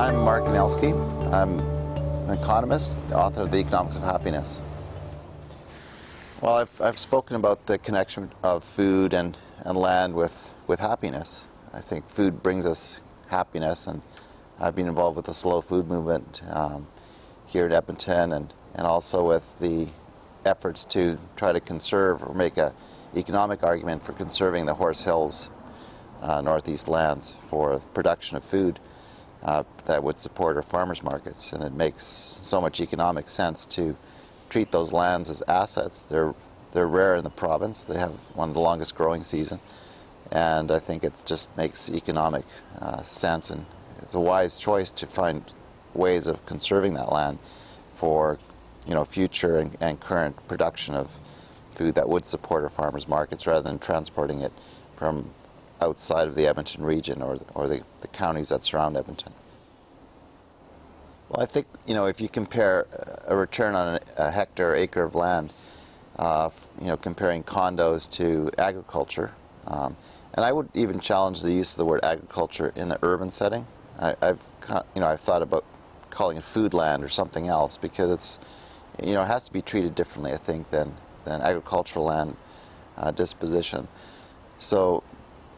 I'm Mark Anielski. I'm an economist, the author of The Economics of Happiness. Well, I've spoken about the connection of food and land with happiness. I think food brings us happiness, and I've been involved with the slow food movement here in Edmonton, and also with the efforts to try to conserve or make an economic argument for conserving the Horse Hills northeast lands for production of food that would support our farmers markets. And it makes so much economic sense to treat those lands as assets. They're rare in the province. They have one of the longest growing season, and I think it just makes economic sense, and it's a wise choice to find ways of conserving that land for future and current production of food that would support our farmers markets, rather than transporting it from outside of the Edmonton region or the counties that surround Edmonton. Well, I think if you compare a return on a hectare or acre of land, comparing condos to agriculture, and I would even challenge the use of the word agriculture in the urban setting. I've thought about calling it Foodland or something else, because it's it has to be treated differently, I think, than agricultural land disposition. So,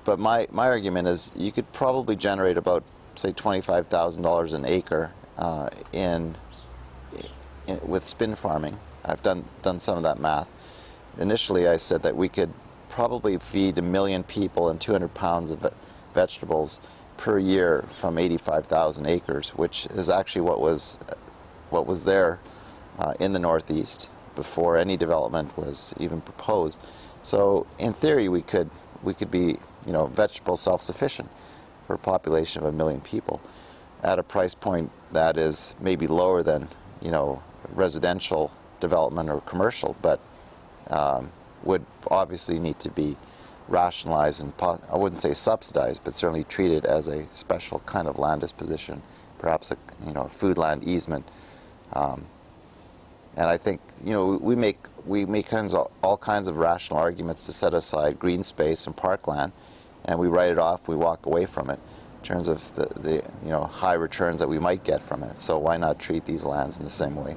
but my argument is you could probably generate about, say, $25,000 an acre with spin farming. I've done some of that math. Initially, I said that we could probably feed 1 million people and 200 pounds of vegetables per year from 85,000 acres, which is actually what was there in the Northeast before any development was even proposed. So in theory, we could be vegetable self-sufficient for a population of 1 million people at a price point that is maybe lower than residential development or commercial, but would obviously need to be rationalized and I wouldn't say subsidized, but certainly treated as a special kind of land disposition, perhaps a foodland easement. And I think we make all kinds of rational arguments to set aside green space and parkland, and we write it off. We walk away from it in terms of the high returns that we might get from it. So why not treat these lands in the same way?